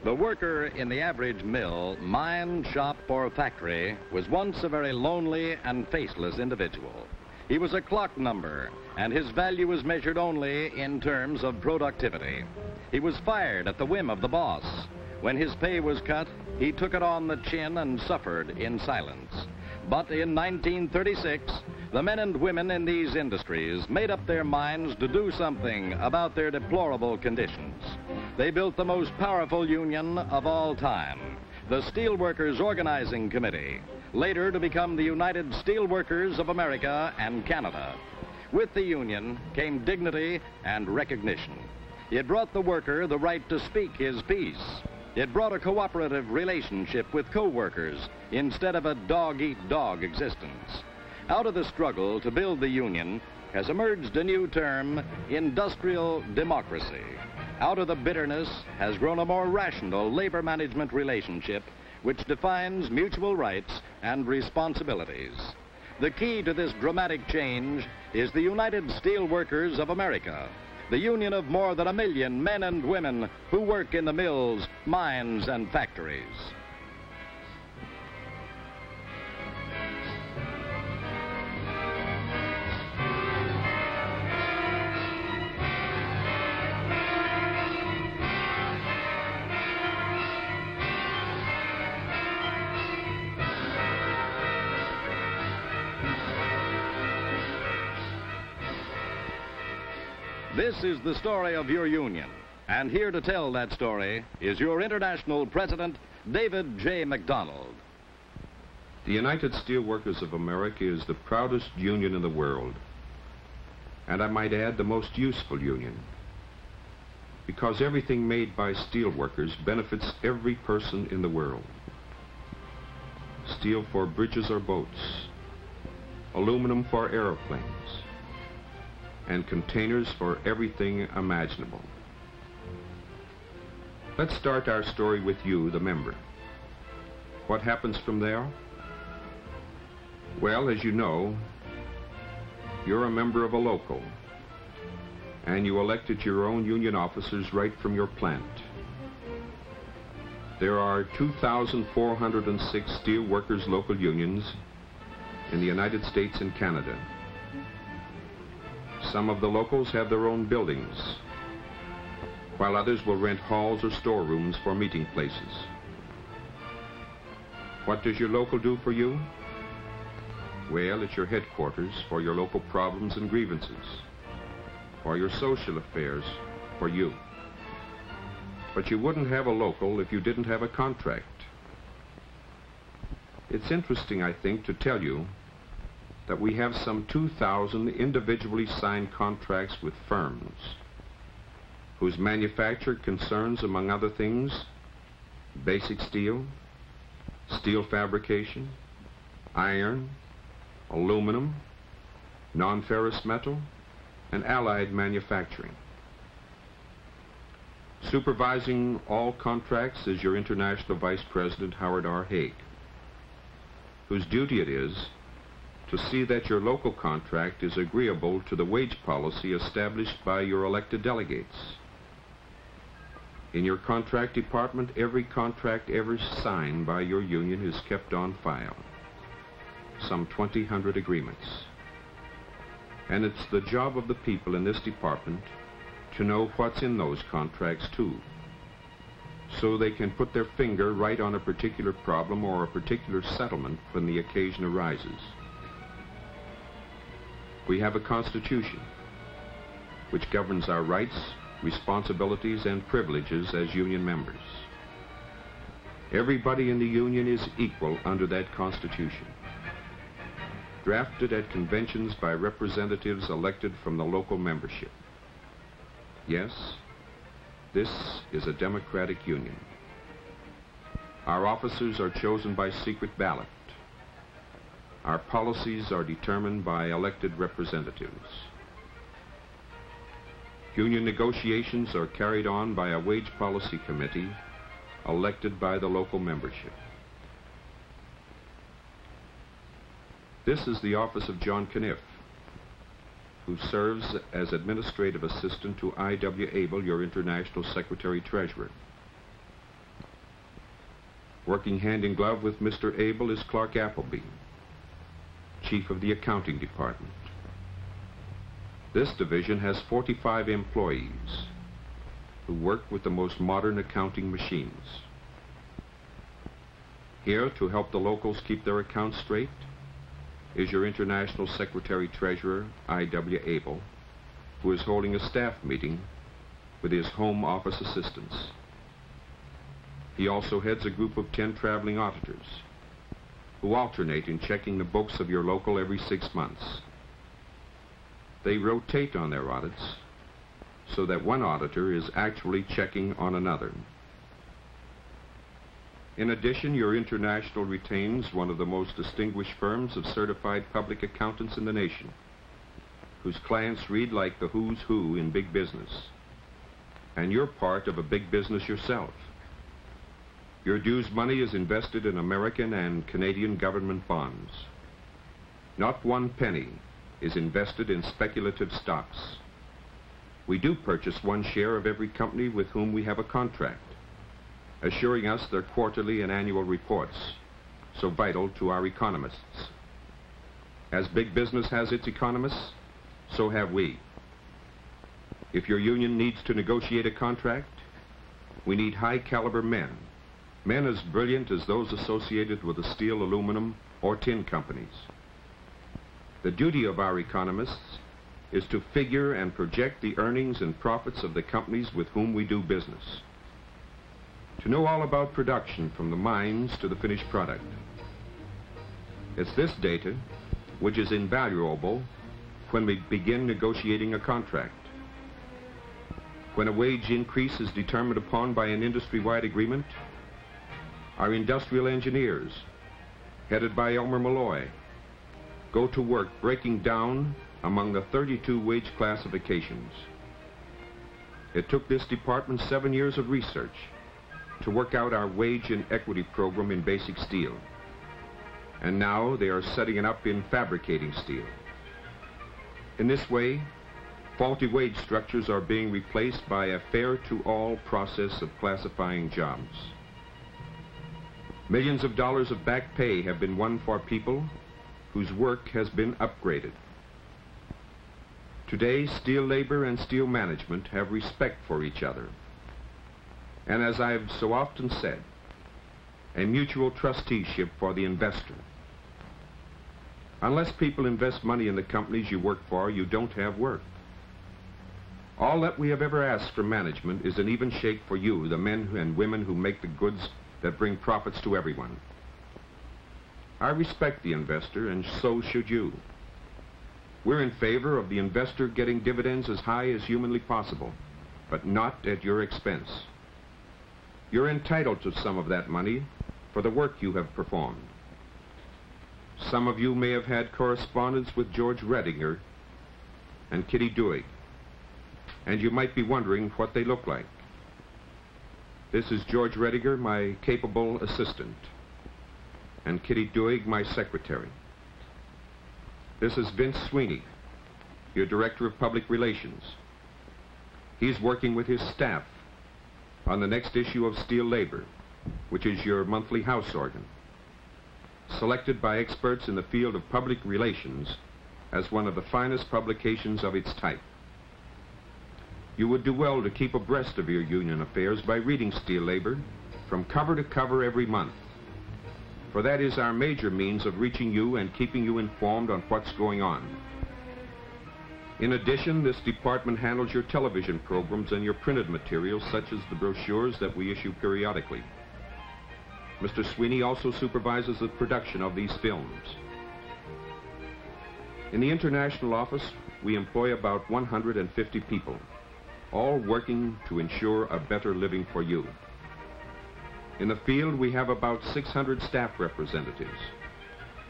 The worker in the average mill, mine, shop, or factory was once a very lonely and faceless individual. He was a clock number, and his value was measured only in terms of productivity. He was fired at the whim of the boss. When his pay was cut, he took it on the chin and suffered in silence. But in 1936, the men and women in these industries made up their minds to do something about their deplorable conditions. They built the most powerful union of all time, the Steelworkers Organizing Committee, later to become the United Steelworkers of America and Canada. With the union came dignity and recognition. It brought the worker the right to speak his piece. It brought a cooperative relationship with co-workers instead of a dog-eat-dog existence. Out of the struggle to build the union has emerged a new term, industrial democracy. Out of the bitterness has grown a more rational labor management relationship which defines mutual rights and responsibilities. The key to this dramatic change is the United Steelworkers of America, the union of more than 1 million men and women who work in the mills, mines, and factories. This is the story of your union, and here to tell that story is your international president, David J. McDonald. The United Steelworkers of America is the proudest union in the world, and I might add the most useful union, because everything made by steelworkers benefits every person in the world. Steel for bridges or boats, aluminum for aeroplanes, and containers for everything imaginable. Let's start our story with you, the member. What happens from there? Well, as you know, you're a member of a local, and you elected your own union officers right from your plant. There are 2,406 steelworkers local unions in the United States and Canada. Some of the locals have their own buildings, while others will rent halls or storerooms for meeting places. What does your local do for you? Well, it's your headquarters for your local problems and grievances, for your social affairs, for you. But you wouldn't have a local if you didn't have a contract. It's interesting, I think, to tell you that we have some 2,000 individually signed contracts with firms whose manufacture concerns, among other things, basic steel, steel fabrication, iron, aluminum, non-ferrous metal, and allied manufacturing. Supervising all contracts is your International Vice President, Howard R. Haig, whose duty it is to see that your local contract is agreeable to the wage policy established by your elected delegates. In your contract department, every contract ever signed by your union is kept on file, some 2,000 agreements. And it's the job of the people in this department to know what's in those contracts too, so they can put their finger right on a particular problem or a particular settlement when the occasion arises. We have a Constitution which governs our rights, responsibilities, and privileges as union members. Everybody in the union is equal under that Constitution, drafted at conventions by representatives elected from the local membership. Yes, this is a democratic union. Our officers are chosen by secret ballot. Our policies are determined by elected representatives. Union negotiations are carried on by a wage policy committee elected by the local membership. This is the office of John Kniff, who serves as administrative assistant to I.W. Abel, your International Secretary-Treasurer. Working hand in glove with Mr. Abel is Clark Appleby, chief of the accounting department. This division has 45 employees who work with the most modern accounting machines. Here, to help the locals keep their accounts straight, is your International Secretary-Treasurer, I.W. Abel, who is holding a staff meeting with his home office assistants. He also heads a group of 10 traveling auditors who alternate in checking the books of your local every 6 months. They rotate on their audits so that one auditor is actually checking on another. In addition, your International retains one of the most distinguished firms of certified public accountants in the nation, whose clients read like the who's who in big business. And you're part of a big business yourself. Your dues money is invested in American and Canadian government bonds. Not one penny is invested in speculative stocks. We do purchase one share of every company with whom we have a contract, assuring us their quarterly and annual reports, so vital to our economists. As big business has its economists, so have we. If your union needs to negotiate a contract, we need high-caliber men, men as brilliant as those associated with the steel, aluminum, or tin companies. The duty of our economists is to figure and project the earnings and profits of the companies with whom we do business, to know all about production from the mines to the finished product. It's this data which is invaluable when we begin negotiating a contract. When a wage increase is determined upon by an industry-wide agreement, our industrial engineers, headed by Elmer Malloy, go to work breaking down among the 32 wage classifications. It took this department 7 years of research to work out our wage and equity program in basic steel. And now they are setting it up in fabricating steel. In this way, faulty wage structures are being replaced by a fair-to-all process of classifying jobs. Millions of dollars of back pay have been won for people whose work has been upgraded. Today, steel labor and steel management have respect for each other. And as I've so often said, a mutual trusteeship for the investor. Unless people invest money in the companies you work for, you don't have work. All that we have ever asked from management is an even shake for you, the men and women who make the goods that bring profits to everyone. I respect the investor, and so should you. We're in favor of the investor getting dividends as high as humanly possible, but not at your expense. You're entitled to some of that money for the work you have performed. Some of you may have had correspondence with George Redinger and Kitty Duig, and you might be wondering what they look like. This is George Redinger, my capable assistant, and Kitty Duig, my secretary. This is Vince Sweeney, your Director of Public Relations. He's working with his staff on the next issue of Steel Labor, which is your monthly house organ, selected by experts in the field of public relations as one of the finest publications of its type. You would do well to keep abreast of your union affairs by reading Steel Labor from cover to cover every month, for that is our major means of reaching you and keeping you informed on what's going on. In addition, this department handles your television programs and your printed materials, such as the brochures that we issue periodically. Mr. Sweeney also supervises the production of these films. In the international office, we employ about 150 people, all working to ensure a better living for you. In the field, we have about 600 staff representatives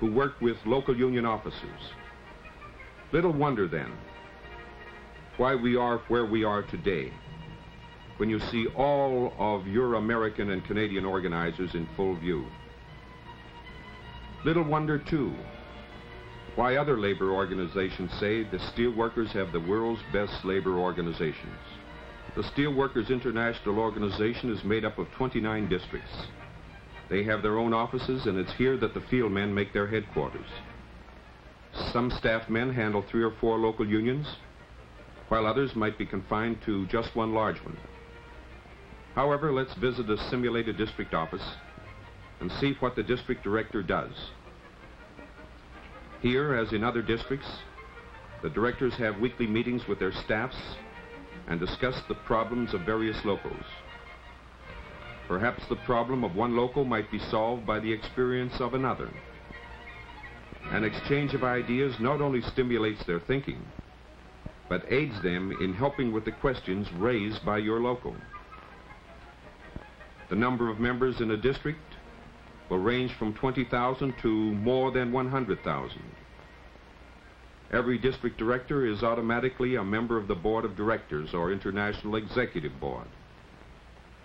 who work with local union officers. Little wonder, then, why we are where we are today, when you see all of your American and Canadian organizers in full view. Little wonder, too, why other labor organizations say the Steelworkers have the world's best labor organizations. The Steelworkers International Organization is made up of 29 districts. They have their own offices, and it's here that the field men make their headquarters. Some staff men handle 3 or 4 local unions, while others might be confined to just one large one. However, let's visit a simulated district office and see what the district director does. Here, as in other districts, the directors have weekly meetings with their staffs and discuss the problems of various locals. Perhaps the problem of one local might be solved by the experience of another. An exchange of ideas not only stimulates their thinking, but aids them in helping with the questions raised by your local. The number of members in a district will range from 20,000 to more than 100,000. Every district director is automatically a member of the Board of Directors or International Executive Board.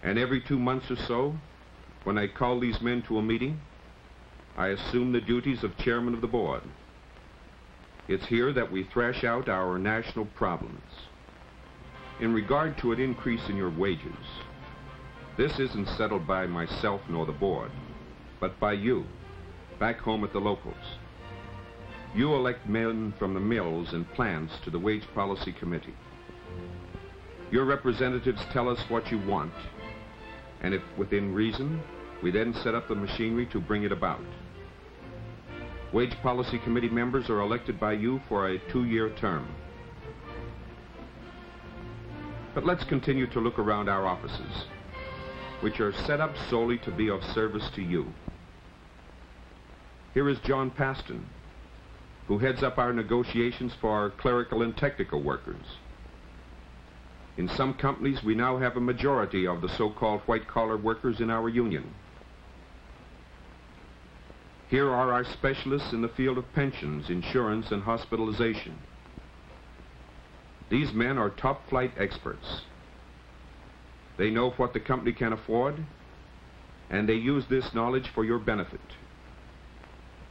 And every 2 months or so, when I call these men to a meeting, I assume the duties of chairman of the board. It's here that we thrash out our national problems. In regard to an increase in your wages, this isn't settled by myself nor the board, but by you, back home at the locals. You elect men from the mills and plants to the Wage Policy Committee. Your representatives tell us what you want, and if within reason, we then set up the machinery to bring it about. Wage Policy Committee members are elected by you for a 2-year term. But let's continue to look around our offices, which are set up solely to be of service to you. Here is John Paston, who heads up our negotiations for our clerical and technical workers. In some companies, we now have a majority of the so-called white-collar workers in our union. Here are our specialists in the field of pensions, insurance, and hospitalization. These men are top-flight experts. They know what the company can afford, and they use this knowledge for your benefit.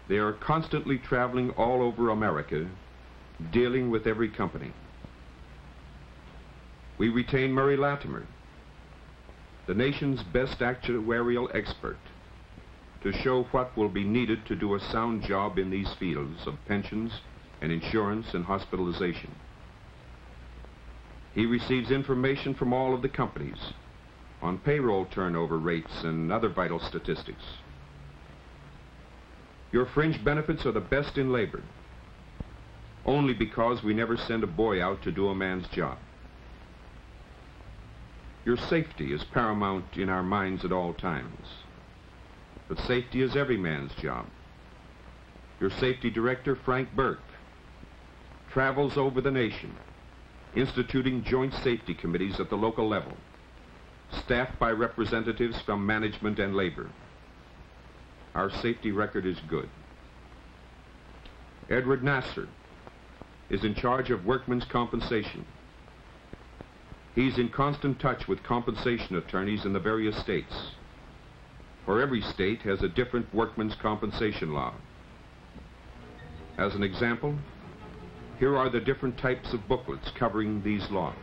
They are constantly traveling all over America, dealing with every company. We retain Murray Latimer, the nation's best actuarial expert, to show what will be needed to do a sound job in these fields of pensions and insurance and hospitalization. He receives information from all of the companies on payroll turnover rates and other vital statistics. Your fringe benefits are the best in labor, only because we never send a boy out to do a man's job. Your safety is paramount in our minds at all times. But safety is every man's job. Your safety director, Frank Burke, travels over the nation, instituting joint safety committees at the local level, staffed by representatives from management and labor. Our safety record is good. Edward Nasser is in charge of workmen's compensation. He's in constant touch with compensation attorneys in the various states, for every state has a different workmen's compensation law. As an example, here are the different types of booklets covering these laws.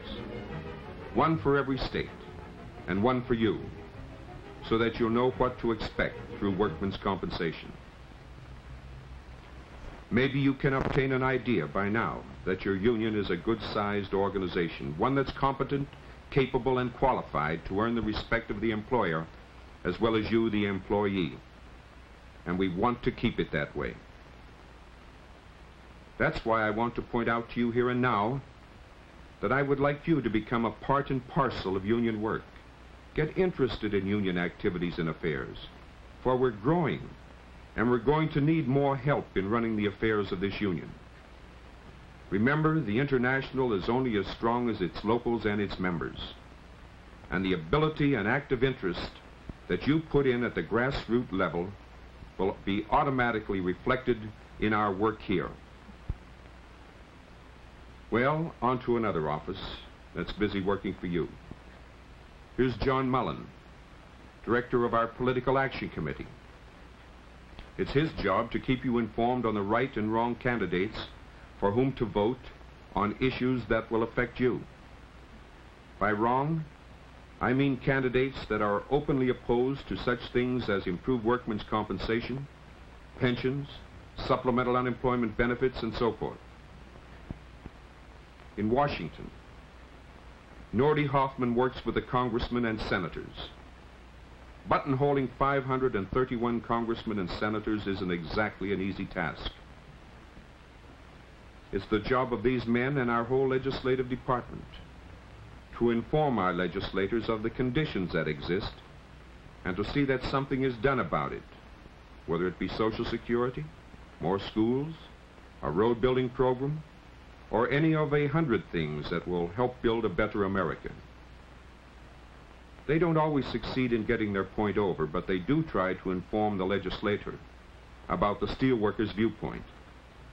One for every state, and one for you, so that you'll know what to expect through workmen's compensation. Maybe you can obtain an idea by now that your union is a good-sized organization, one that's competent, capable, and qualified to earn the respect of the employer as well as you, the employee. And we want to keep it that way. That's why I want to point out to you here and now that I would like you to become a part and parcel of union work. Get interested in union activities and affairs, for we're growing, and we're going to need more help in running the affairs of this union. Remember, the International is only as strong as its locals and its members, and the ability and active interest that you put in at the grassroots level will be automatically reflected in our work here. Well, on to another office that's busy working for you. Here's John Mullen, director of our Political Action Committee. It's his job to keep you informed on the right and wrong candidates for whom to vote on issues that will affect you. By wrong, I mean candidates that are openly opposed to such things as improved workmen's compensation, pensions, supplemental unemployment benefits, and so forth. In Washington, Nordy Hoffman works with the congressmen and senators. Buttonholing 531 congressmen and senators isn't exactly an easy task. It's the job of these men and our whole legislative department to inform our legislators of the conditions that exist and to see that something is done about it, whether it be Social Security, more schools, a road building program, or any of 100 things that will help build a better America. They don't always succeed in getting their point over, but they do try to inform the legislator about the steelworkers' viewpoint,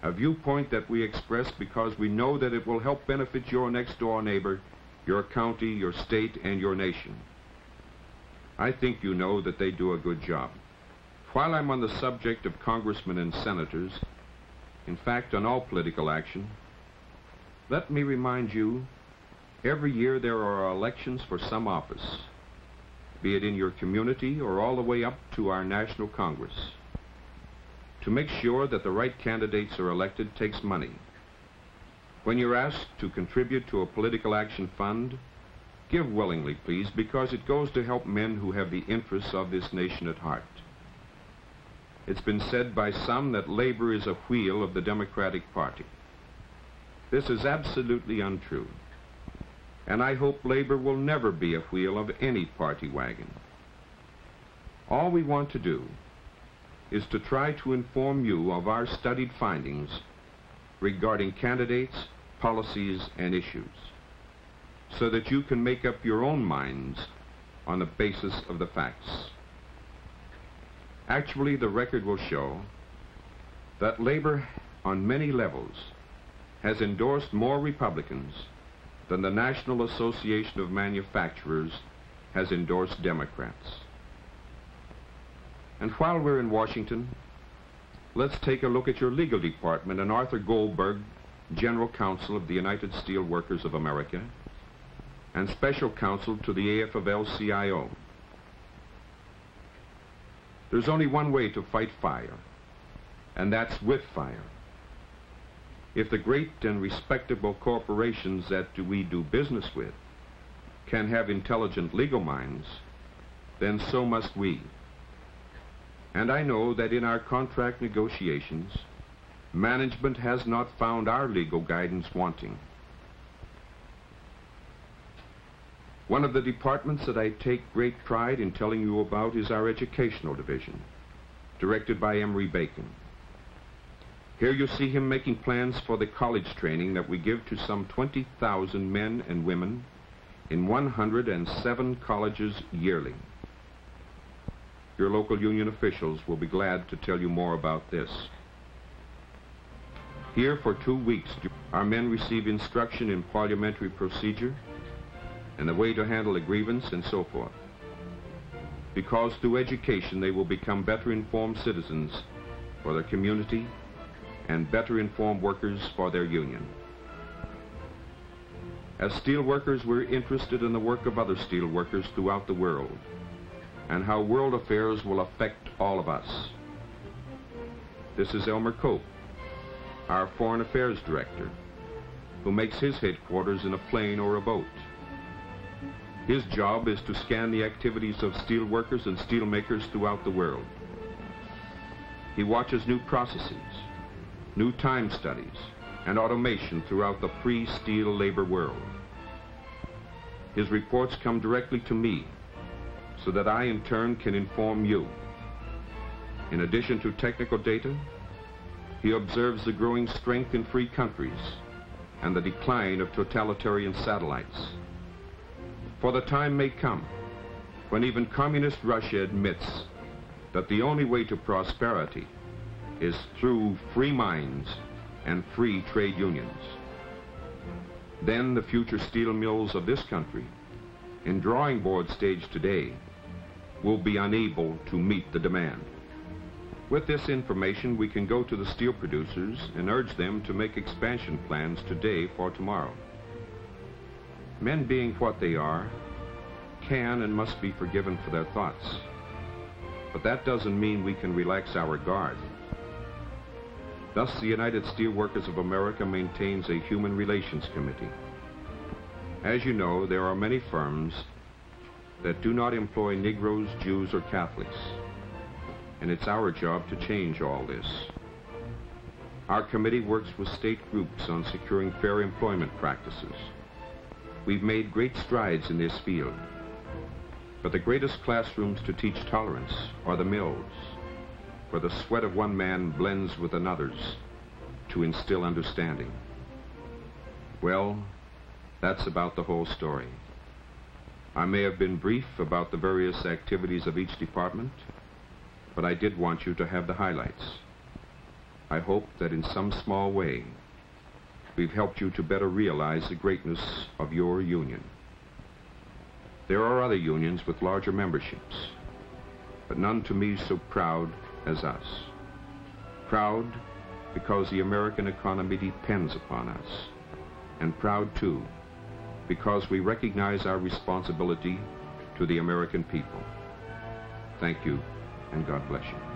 a viewpoint that we express because we know that it will help benefit your next-door neighbor, your county, your state, and your nation. I think you know that they do a good job. While I'm on the subject of congressmen and senators, in fact, on all political action, let me remind you, every year there are elections for some office, be it in your community or all the way up to our National Congress. To make sure that the right candidates are elected takes money. When you're asked to contribute to a political action fund, give willingly, please, because it goes to help men who have the interests of this nation at heart. It's been said by some that labor is a wheel of the Democratic Party. This is absolutely untrue, and I hope labor will never be a wheel of any party wagon. All we want to do is to try to inform you of our studied findings regarding candidates, policies, and issues, so that you can make up your own minds on the basis of the facts. Actually, the record will show that labor on many levels has endorsed more Republicans than the National Association of Manufacturers has endorsed Democrats. And while we're in Washington, let's take a look at your legal department and Arthur Goldberg, General Counsel of the United Steelworkers of America and Special Counsel to the AFL-CIO. There's only one way to fight fire, and that's with fire. If the great and respectable corporations that we do business with can have intelligent legal minds, then so must we. And I know that in our contract negotiations, management has not found our legal guidance wanting. One of the departments that I take great pride in telling you about is our educational division, directed by Emory Bacon. Here you see him making plans for the college training that we give to some 20,000 men and women in 107 colleges yearly. Your local union officials will be glad to tell you more about this. Here for 2 weeks, our men receive instruction in parliamentary procedure and the way to handle a grievance and so forth. Because through education they will become better informed citizens for their community and better informed workers for their union. As steelworkers, we're interested in the work of other steelworkers throughout the world and how world affairs will affect all of us. This is Elmer Cope, our Foreign Affairs Director, who makes his headquarters in a plane or a boat. His job is to scan the activities of steelworkers and steelmakers throughout the world. He watches new processes, new time studies, and automation throughout the pre-steel labor world. His reports come directly to me, so that I in turn can inform you. In addition to technical data, he observes the growing strength in free countries and the decline of totalitarian satellites. For the time may come when even communist Russia admits that the only way to prosperity is through free minds and free trade unions. Then the future steel mills of this country, in drawing board stage today, will be unable to meet the demand. With this information, we can go to the steel producers and urge them to make expansion plans today for tomorrow. Men being what they are, can and must be forgiven for their thoughts. But that doesn't mean we can relax our guard. Thus, the United Steelworkers of America maintains a Human Relations Committee. As you know, there are many firms that do not employ Negroes, Jews, or Catholics. And it's our job to change all this. Our committee works with state groups on securing fair employment practices. We've made great strides in this field. But the greatest classrooms to teach tolerance are the mills, where the sweat of one man blends with another's to instill understanding. Well, that's about the whole story. I may have been brief about the various activities of each department, but I did want you to have the highlights. I hope that in some small way, we've helped you to better realize the greatness of your union. There are other unions with larger memberships, but none to me so proud as us. Proud because the American economy depends upon us, and proud too because we recognize our responsibility to the American people. Thank you, and God bless you.